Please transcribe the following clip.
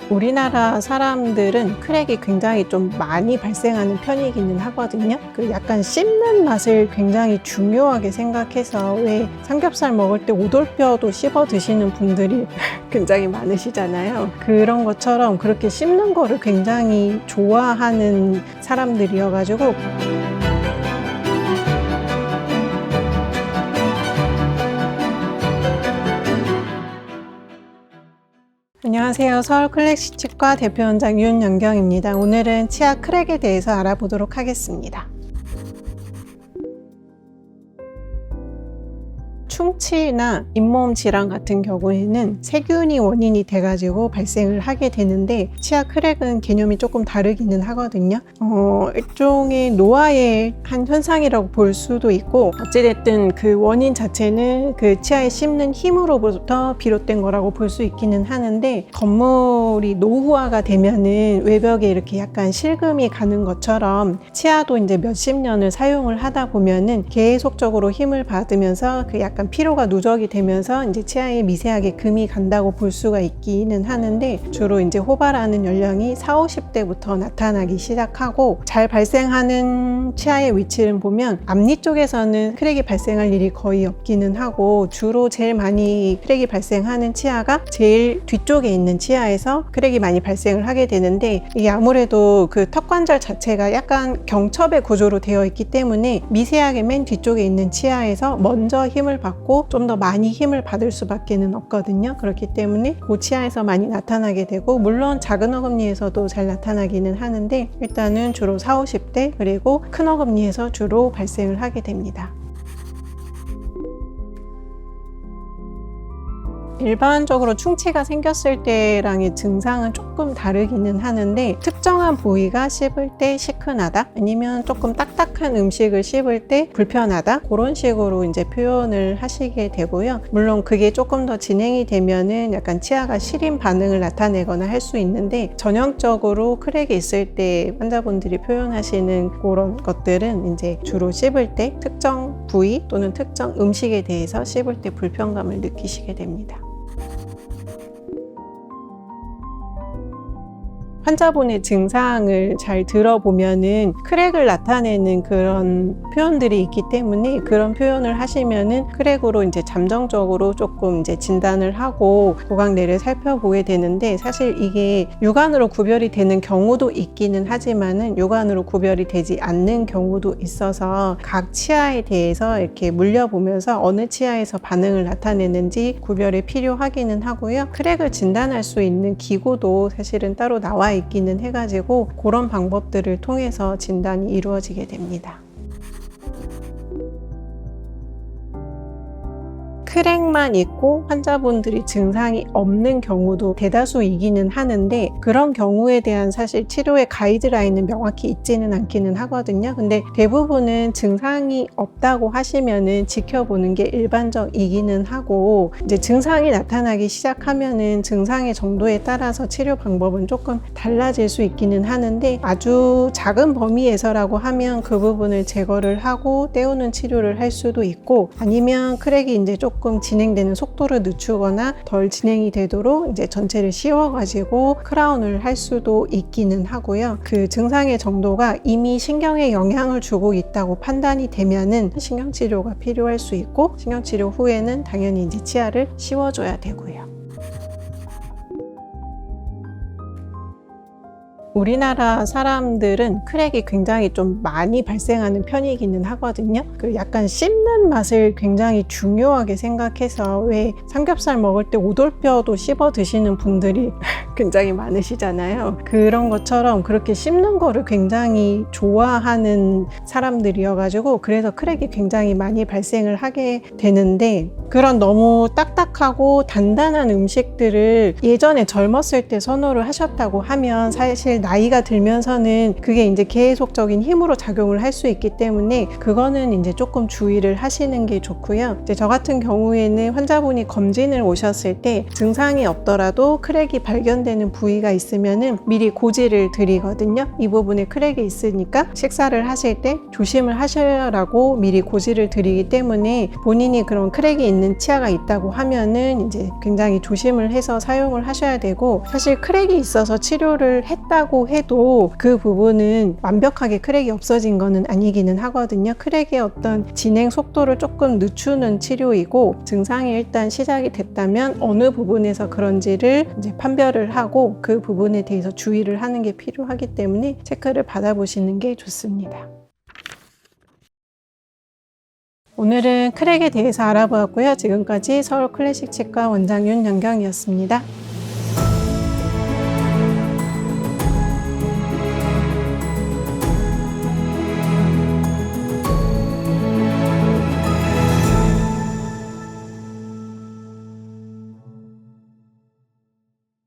우리나라 사람들은 크랙이 굉장히 좀 많이 발생하는 편이기는 하거든요. 그 약간 씹는 맛을 굉장히 중요하게 생각해서 왜 삼겹살 먹을 때 오돌뼈도 씹어 드시는 분들이 굉장히 많으시잖아요. 그런 것처럼 그렇게 씹는 거를 굉장히 좋아하는 사람들이어가지고 안녕하세요. 서울 클래식 치과 대표원장 윤연경입니다. 오늘은 치아 크랙에 대해서 알아보도록 하겠습니다. 충치나 잇몸 질환 같은 경우에는 세균이 원인이 돼가지고 발생을 하게 되는데 치아 크랙은 개념이 조금 다르기는 하거든요. 일종의 노화의 한 현상이라고 볼 수도 있고 어찌됐든 그 원인 자체는 그 치아에 씹는 힘으로부터 비롯된 거라고 볼 수 있기는 하는데 건물이 노후화가 되면은 외벽에 이렇게 약간 실금이 가는 것처럼 치아도 이제 몇십 년을 사용을 하다 보면은 계속적으로 힘을 받으면서 그 약간 피로가 누적이 되면서 이제 치아에 미세하게 금이 간다고 볼 수가 있기는 하는데 주로 이제 호발하는 연령이 40, 50대부터 나타나기 시작하고 잘 발생하는 치아의 위치를 보면 앞니 쪽에서는 크랙이 발생할 일이 거의 없기는 하고 주로 제일 많이 크랙이 발생하는 치아가 제일 뒤쪽에 있는 치아에서 크랙이 많이 발생을 하게 되는데 이게 아무래도 그 턱관절 자체가 약간 경첩의 구조로 되어 있기 때문에 미세하게 맨 뒤쪽에 있는 치아에서 먼저 힘을 받고 좀 더 많이 힘을 받을 수밖에는 없거든요. 그렇기 때문에 그 치아에서 많이 나타나게 되고 물론 작은 어금니에서도 잘 나타나기는 하는데 일단은 주로 40, 50대 그리고 큰 어금니에서 주로 발생을 하게 됩니다. 일반적으로 충치가 생겼을 때랑의 증상은 조금 다르기는 하는데 특정한 부위가 씹을 때 시큰하다 아니면 조금 딱딱한 음식을 씹을 때 불편하다 그런 식으로 이제 표현을 하시게 되고요. 물론 그게 조금 더 진행이 되면은 약간 치아가 시림 반응을 나타내거나 할 수 있는데 전형적으로 크랙이 있을 때 환자분들이 표현하시는 그런 것들은 이제 주로 씹을 때 특정 부위 또는 특정 음식에 대해서 씹을 때 불편감을 느끼시게 됩니다. 환자분의 증상을 잘 들어보면은 크랙을 나타내는 그런 표현들이 있기 때문에 그런 표현을 하시면은 크랙으로 이제 잠정적으로 조금 이제 진단을 하고 고강내를 살펴보게 되는데 사실 이게 육안으로 구별이 되는 경우도 있기는 하지만은 육안으로 구별이 되지 않는 경우도 있어서 각 치아에 대해서 이렇게 물려보면서 어느 치아에서 반응을 나타내는지 구별이 필요하기는 하고요. 크랙을 진단할 수 있는 기구도 사실은 따로 나와 있기는 해가지고 그런 방법들을 통해서 진단이 이루어지게 됩니다. 크랙만 있고 환자분들이 증상이 없는 경우도 대다수이기는 하는데 그런 경우에 대한 사실 치료의 가이드라인은 명확히 있지는 않기는 하거든요. 근데 대부분은 증상이 없다고 하시면은 지켜보는 게 일반적이기는 하고 이제 증상이 나타나기 시작하면은 증상의 정도에 따라서 치료 방법은 조금 달라질 수 있기는 하는데 아주 작은 범위에서라고 하면 그 부분을 제거를 하고 떼우는 치료를 할 수도 있고 아니면 크랙이 이제 조금 진행되는 속도를 늦추거나 덜 진행이 되도록 이제 전체를 씌워가지고 크라운을 할 수도 있기는 하고요. 그 증상의 정도가 이미 신경에 영향을 주고 있다고 판단이 되면은 신경치료가 필요할 수 있고 신경치료 후에는 당연히 이제 치아를 씌워줘야 되고요. 우리나라 사람들은 크랙이 굉장히 좀 많이 발생하는 편이기는 하거든요. 그 약간 씹는 맛을 굉장히 중요하게 생각해서 왜 삼겹살 먹을 때 오돌뼈도 씹어 드시는 분들이 굉장히 많으시잖아요. 그런 것처럼 그렇게 씹는 거를 굉장히 좋아하는 사람들이어가지고 그래서 크랙이 굉장히 많이 발생을 하게 되는데 그런 너무 딱딱하고 단단한 음식들을 예전에 젊었을 때 선호를 하셨다고 하면 사실 나이가 들면서는 그게 이제 계속적인 힘으로 작용을 할 수 있기 때문에 그거는 이제 조금 주의를 하시는 게 좋고요. 이제 저 같은 경우에는 환자분이 검진을 오셨을 때 증상이 없더라도 크랙이 발견되는 부위가 있으면은 미리 고지를 드리거든요. 이 부분에 크랙이 있으니까 식사를 하실 때 조심을 하시라고 미리 고지를 드리기 때문에 본인이 그런 크랙이 있는 치아가 있다고 하면은 이제 굉장히 조심을 해서 사용을 하셔야 되고, 사실 크랙이 있어서 치료를 했다고 해도 그 부분은 완벽하게 크랙이 없어진 거는 아니기는 하거든요. 크랙의 어떤 진행 속도를 조금 늦추는 치료이고, 증상이 일단 시작이 됐다면 어느 부분에서 그런지를 이제 판별을 하고 그 부분에 대해서 주의를 하는 게 필요하기 때문에 체크를 받아보시는 게 좋습니다. 오늘은 크랙에 대해서 알아보았고요. 지금까지 서울 클래식 치과 원장 윤연경이었습니다.